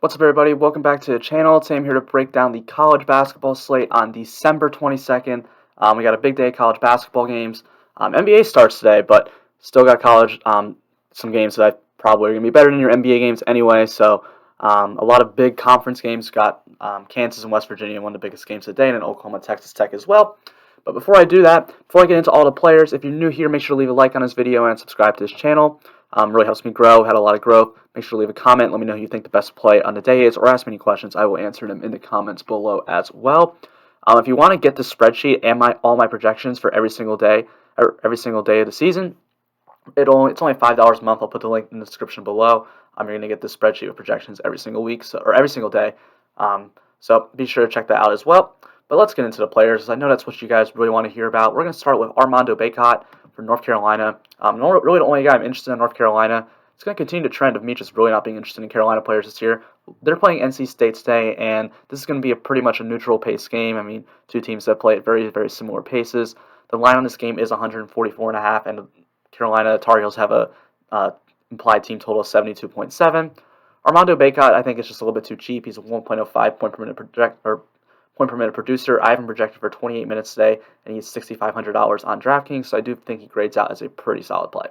What's up, everybody? Welcome back to the channel. Today I'm here to break down the college basketball slate on December 22nd. We got a big day of college basketball games. NBA starts today, but still got college, some games that probably are going to be better than your NBA games anyway. So a lot of big conference games. Got Kansas and West Virginia, one of the biggest games of the day, and then Oklahoma, Texas Tech as well. But before I do that, before I get into all the players, if you're new here, make sure to leave a like on this video and subscribe to this channel. Really helps me grow. Had a lot of growth. Make sure to leave a comment. Let me know who you think the best play on the day is, or ask me any questions. I will answer them in the comments below as well. If you want to get the spreadsheet and all my projections for every single day of the season, it's only $5 a month. I'll put the link in the description below. You're going to get this spreadsheet with projections every single week, or every single day. So be sure to check that out as well. But let's get into the players. I know that's what you guys really want to hear about. We're going to start with Armando Baycott for North Carolina. Really the only guy I'm interested in North Carolina. It's going to continue the trend of me just really not being interested in Carolina players this year. They're playing NC State today, and this is going to be pretty much a neutral pace game. I mean, two teams that play at very, very similar paces. The line on this game is 144.5, and the Carolina Tar Heels have a implied team total of 72.7. Armando Baycott, I think, is just a little bit too cheap. He's a 1.05 point per minute producer. I have him projected for 28 minutes today, and he's $6,500 on Draftkings, so I do think he grades out as a pretty solid play.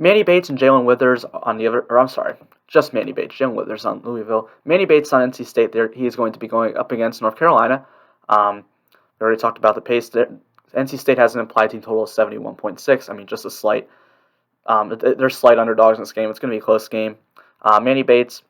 Manny Bates and Jalen Withers on the other, or I'm sorry, just Manny Bates. Jalen Withers on Louisville. Manny Bates on NC State. There, he is going to be going up against North Carolina. We already talked about the pace there. NC State has an implied team total of 71.6. I mean, just a slight. They're slight underdogs in this game. It's going to be a close game. Manny Bates,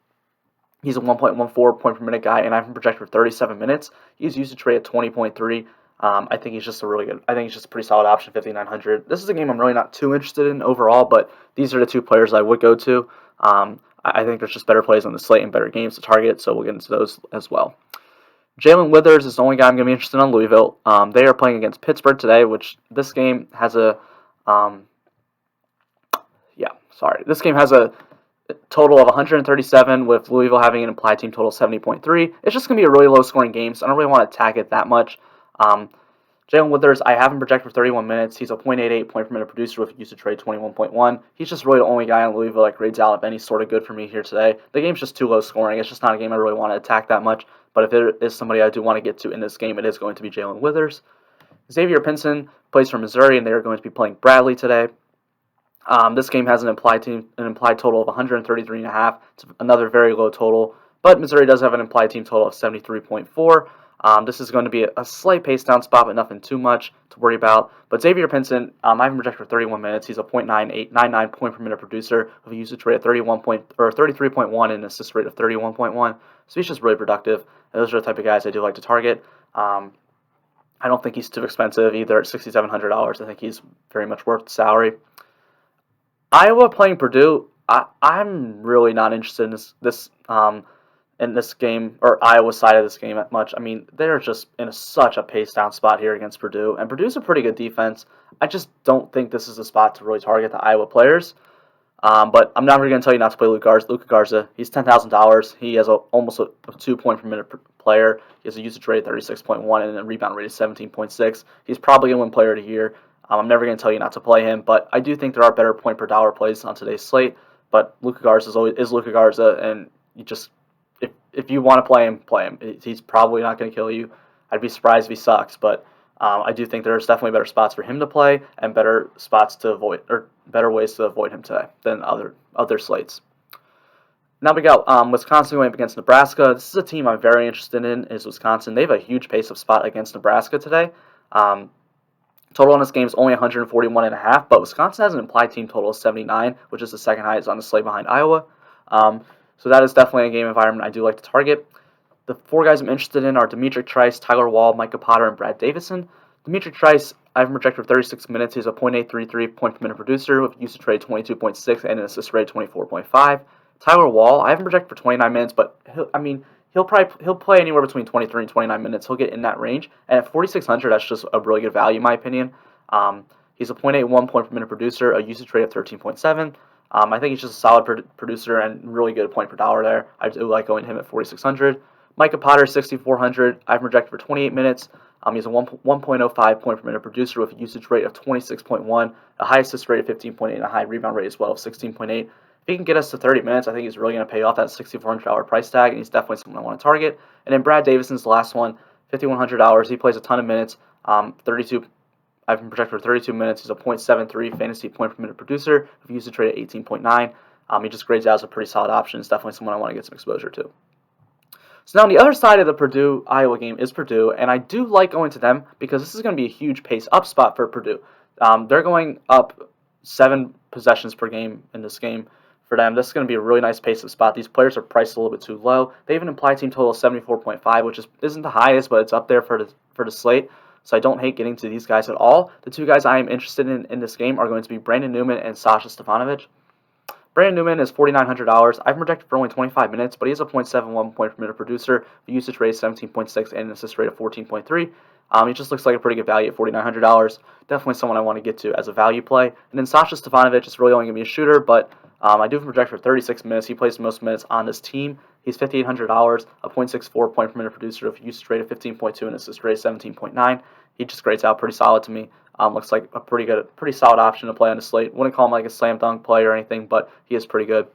he's a 1.14 point per minute guy, and I have him projected for 37 minutes. He's usage rate at 20.3. I think he's just a really good. I think he's just a pretty solid option, 5,900. This is a game I'm really not too interested in overall, but these are the two players I would go to. I think there's just better plays on the slate and better games to target, so we'll get into those as well. Jalen Withers is the only guy I'm going to be interested in on Louisville. They are playing against Pittsburgh today, which this game has a. This game has a total of 137, with Louisville having an implied team total of 70.3. It's just going to be a really low-scoring game, so I don't really want to attack it that much. Jalen Withers, I have him projected for 31 minutes. He's a 0.88 point per minute producer with usage rate 21.1. He's just really the only guy on Louisville that grades out if any sort of good for me here today. The game's just too low scoring. It's just not a game I really want to attack that much. But if there is somebody I do want to get to in this game, it is going to be Jalen Withers. Xavier Pinson plays for Missouri, and they are going to be playing Bradley today. This game has an implied total of 133.5. It's another very low total, but Missouri does have an implied team total of 73.4. This is going to be a slight pace down spot, but nothing too much to worry about. But Xavier Pinson, I have him projected for 31 minutes. He's a 0.99 point per minute producer with a usage rate of 33.1 and an assist rate of 31.1. So he's just really productive. And those are the type of guys I do like to target. I don't think he's too expensive either at $6,700. I think he's very much worth the salary. Iowa playing Purdue, I'm really not interested in this game, or Iowa's side of this game that much. I mean, they're just in such a pace down spot here against Purdue, and Purdue's a pretty good defense. I just don't think this is a spot to really target the Iowa players. But I'm not really going to tell you not to play Luka Garza. He's $10,000. He has almost a 2 point per minute player. He has a usage rate of 36.1 and a rebound rate of 17.6. He's probably going to win Player of the Year. I'm never going to tell you not to play him, but I do think there are better point per dollar plays on today's slate. But Luka Garza is Luka Garza, and you just if you want to play him. He's probably not going to kill you. I'd be surprised if he sucks, but I do think there's definitely better spots for him to play and better spots to avoid, or better ways to avoid him today than other slates. Now we got Wisconsin going up against Nebraska. This is a team I'm very interested in. Is Wisconsin? They have a huge pace of spot against Nebraska today. Total on this game is only 141.5, but Wisconsin has an implied team total of 79, which is the second highest on the slate behind Iowa. So that is definitely a game environment I do like to target. The four guys I'm interested in are Demetric Trice, Tyler Wall, Micah Potter, and Brad Davison. Demetric Trice, I have him projected for 36 minutes. He's a 0.833 point per minute producer with usage rate 22.6 and an assist rate 24.5. Tyler Wall, I have him projected for 29 minutes, but he'll play anywhere between 23 and 29 minutes. He'll get in that range. And at 4,600, that's just a really good value, in my opinion. He's a 0.81 point per minute producer, a usage rate of 13.7. I think he's just a solid producer and really good point per dollar there. I do like going to him at 4,600. Micah Potter, 6,400. I've projected for 28 minutes. He's a 1.05 point per minute producer with a usage rate of 26.1, a high assist rate of 15.8, and a high rebound rate as well of 16.8. If he can get us to 30 minutes, I think he's really going to pay off that $6,400 price tag, and he's definitely someone I want to target. And then Brad Davison's the last one, $5,100. He plays a ton of minutes, 32. I've been projected for 32 minutes. He's a .73 fantasy point per minute producer. If you use the trade at 18.9, he just grades out as a pretty solid option. It's definitely someone I want to get some exposure to. So now on the other side of the Purdue-Iowa game is Purdue, and I do like going to them because this is going to be a huge pace-up spot for Purdue. They're going up 7 possessions per game in this game for them. This is going to be a really nice pace-up spot. These players are priced a little bit too low. They have an implied team total of 74.5, which isn't the highest, but it's up there for the slate. So I don't hate getting to these guys at all. The 2 guys I am interested in this game are going to be Brandon Newman and Sasha Stefanovic. Brandon Newman is $4,900. I've projected for only 25 minutes, but he is a .71 point per minute producer. The usage rate is 17.6 and an assist rate of 14.3. He just looks like a pretty good value at $4,900. Definitely someone I want to get to as a value play. And then Sasha Stefanovic is really only going to be a shooter, but I do project for 36 minutes. He plays most minutes on this team. He's $5,800, a .64 point per minute producer with a usage rate of 15.2 and assist rate of 17.9. He just grades out pretty solid to me. Looks like a pretty solid option to play on the slate. Wouldn't call him like a slam dunk play or anything, but he is pretty good.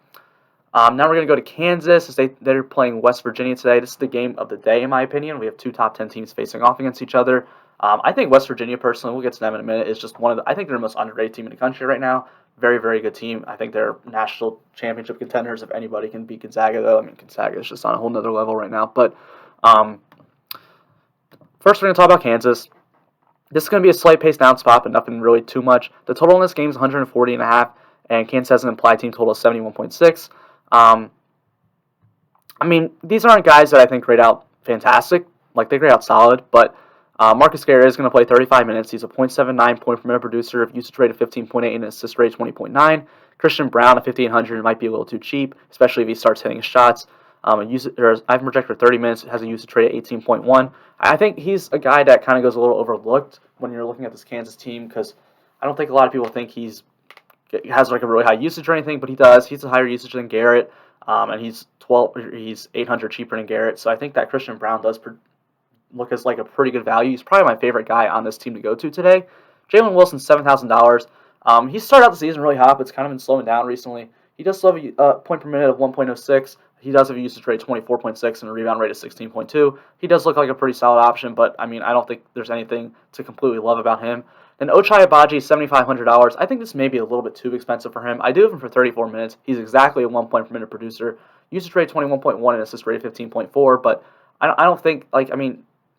Now we're going to go to Kansas as they're playing West Virginia today. This is the game of the day, in my opinion. We have 2 top 10 teams facing off against each other. I think West Virginia, personally, we'll get to them in a minute, is just I think they're the most underrated team in the country right now. Very, very good team. I think they're national championship contenders if anybody can beat Gonzaga, though. I mean, Gonzaga is just on a whole nother level right now. But first, we're going to talk about Kansas. This is going to be a slight pace down spot, but nothing really too much. The total in this game is 140.5, and Kansas has an implied team total of 71.6. I mean, these aren't guys that I think grade out fantastic. Like, they grade out solid, but Marcus Garrett is going to play 35 minutes. He's a .79 point per minute producer, usage rate of 15.8, and assist rate of 20.9. Christian Brown at 5,800 might be a little too cheap, especially if he starts hitting his shots. I've projected for 30 minutes, has a usage rate at 18.1. I think he's a guy that kind of goes a little overlooked when you're looking at this Kansas team because I don't think a lot of people think he has like a really high usage or anything, but he does. He's a higher usage than Garrett, and he's $800 cheaper than Garrett. So I think that Christian Brown does look as like a pretty good value. He's probably my favorite guy on this team to go to today. Jalen Wilson's $7,000. He started out the season really hot, but it's kind of been slowing down recently. He does still have a point per minute of 1.06. He does have a usage rate of 24.6 and a rebound rate of 16.2. He does look like a pretty solid option, but I mean, I don't think there's anything to completely love about him. Then Ncaa Agbaji, $7,500. I think this may be a little bit too expensive for him. I do have him for 34 minutes. He's exactly a 1 point per minute producer. Usage rate 21.1 and assist rate of 15.4, but I don't think,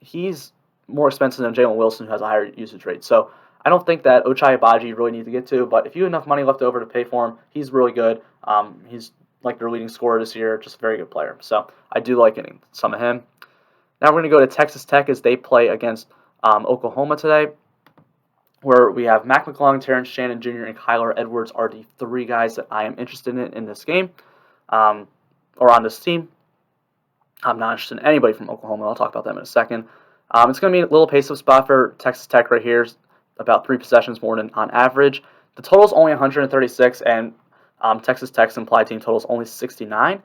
he's more expensive than Jalen Wilson, who has a higher usage rate. So I don't think that Ncaa Agbaji you really need to get to, but if you have enough money left over to pay for him, he's really good. He's like their leading scorer this year, just a very good player. So I do like getting some of him. Now we're going to go to Texas Tech as they play against Oklahoma today, where we have Mac McClung, Terrence Shannon Jr., and Kyler Edwards are the 3 guys that I am interested in this game, or on this team. I'm not interested in anybody from Oklahoma. I'll talk about them in a second. It's going to be a little pace-up spot for Texas Tech right here, about 3 possessions more than on average. The total is only 136, and Texas Tech's implied team total is only 69.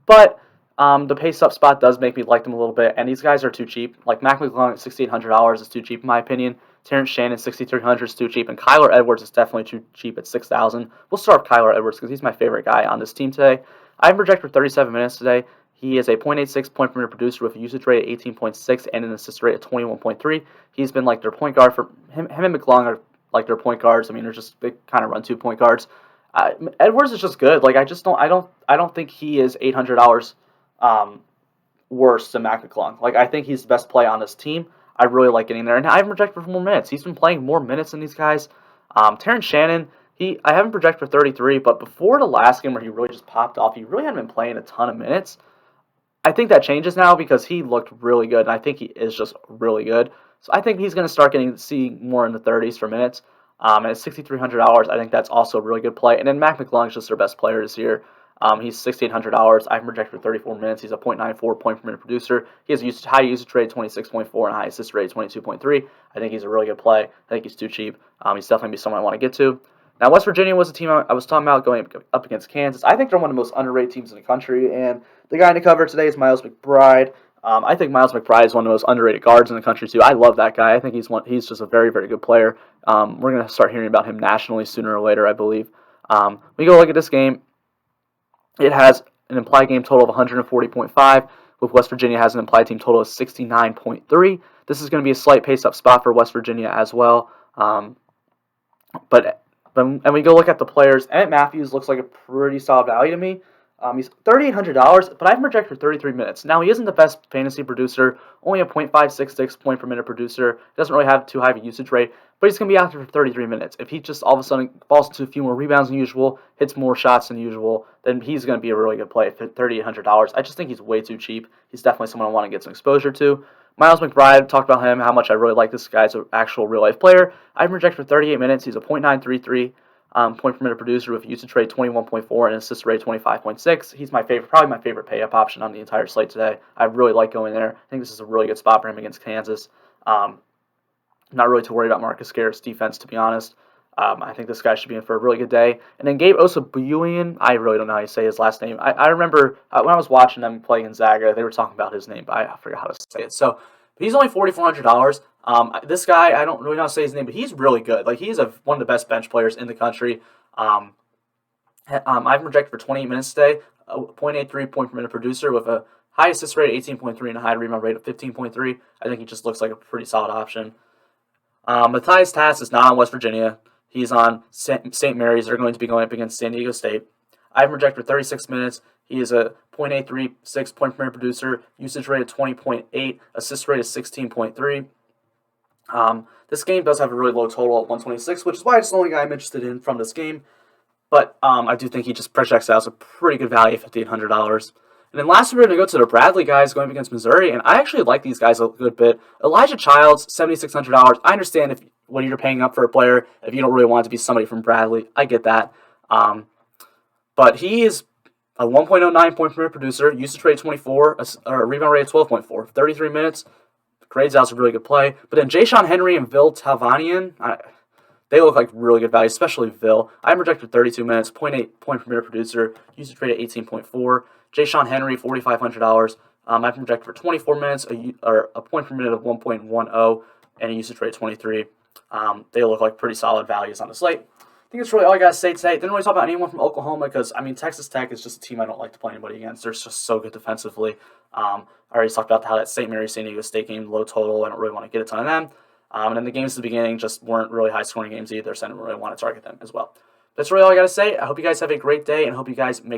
But the pace-up spot does make me like them a little bit, and these guys are too cheap. Like Mac McClung at $6,800 is too cheap in my opinion. Terrence Shannon, $6,300 is too cheap, and Kyler Edwards is definitely too cheap at $6,000. We'll start with Kyler Edwards because he's my favorite guy on this team today. I've projected for 37 minutes today. He is a .86 point per minute producer with a usage rate of 18.6 and an assist rate of 21.3. He's been like their point guard for him and McClung are like their point guards. I mean, they kind of run 2 point guards. Edwards is just good. Like I don't think he is $800 worse than Mac McClung. Like I think he's the best play on this team. I really like getting there, and I haven't projected for more minutes. He's been playing more minutes than these guys. Terrence Shannon, I haven't projected for 33, but before the last game where he really just popped off, he really hadn't been playing a ton of minutes. I think that changes now because he looked really good, and I think he is just really good. So I think he's going to start seeing more in the 30s for minutes. And at $6,300, I think that's also a really good play. And then Mac McClung is just their best player this year. He's $1,600. I've projected for 34 minutes. He's a .94 point per minute producer. He has a high usage rate, 26.4, and a high assist rate, 22.3. I think he's a really good play. I think he's too cheap. He's definitely be someone I want to get to. Now, West Virginia was a team I was talking about going up against Kansas. I think they're one of the most underrated teams in the country, and the guy in the cover today is Miles McBride. I think Miles McBride is one of the most underrated guards in the country, too. I love that guy. I think he's just a very, very good player. We're going to start hearing about him nationally sooner or later, I believe. We go look at this game. It has an implied game total of 140.5, with West Virginia has an implied team total of 69.3. This is going to be a slight pace-up spot for West Virginia as well. But and we go look at the players. Emmett Matthews looks like a pretty solid value to me. He's $3,800, but I have him projected for 33 minutes. Now, he isn't the best fantasy producer, only a .566 point per minute producer. He doesn't really have too high of a usage rate, but he's going to be out there for 33 minutes. If he just all of a sudden falls into a few more rebounds than usual, hits more shots than usual, then he's going to be a really good play for $3,800. I just think he's way too cheap. He's definitely someone I want to get some exposure to. Miles McBride, talked about him, how much I really like this guy as an actual real-life player. I have him projected for 38 minutes. He's a .933 point per minute producer with usage rate 21.4 and assist rate 25.6. He's probably my favorite pay-up option on the entire slate today. I really like going there. I think this is a really good spot for him against Kansas. Not really too worried about Marcus Garrett's defense, to be honest. I think this guy should be in for a really good day. And then Gabe Osabuyian, I really don't know how you say his last name. I remember when I was watching them play Gonzaga, they were talking about his name, but I forgot how to say it. So he's only $4,400. This guy, I don't really know how to say his name, but he's really good. Like, he's one of the best bench players in the country. I've projected for 28 minutes today, a .83 point per minute producer with a high assist rate of 18.3 and a high rebound rate of 15.3. I think he just looks like a pretty solid option. Matthias Tass is not on West Virginia. He's on St. Mary's. They're going to be going up against San Diego State. I have him projected for 36 minutes. He is a .836 point per minute producer, usage rate of 20.8, assist rate of 16.3. This game does have a really low total at 126, which is why it's the only guy I'm interested in from this game. But I do think he just projects out as a pretty good value at $1,500. And then lastly, we're going to go to the Bradley guys going up against Missouri, and I actually like these guys a good bit. Elijah Childs, $7,600. I understand when you're paying up for a player, if you don't really want it to be somebody from Bradley. I get that. But he is a 1.09 point per minute producer, usage rate 24, a rebound rate of 12.4, 33 minutes. Grades out is a really good play. But then Jayshon Henry and Vil Talvanian, they look like really good value, especially Vil. I'm projected 32 minutes, 0.8 point per minute producer, usage rate of 18.4. Jayshon Henry, $4,500. I'm projected for 24 minutes, a point per minute of 1.10, and a usage rate of 23. They look like pretty solid values on the slate. I think that's really all I got to say today. Didn't really talk about anyone from Oklahoma because, Texas Tech is just a team I don't like to play anybody against. They're just so good defensively. I already talked about how that St. Mary's San Diego State game, low total. I don't really want to get a ton of them. And then the games at the beginning just weren't really high-scoring games either, so I didn't really want to target them as well. That's really all I got to say. I hope you guys have a great day, and hope you guys make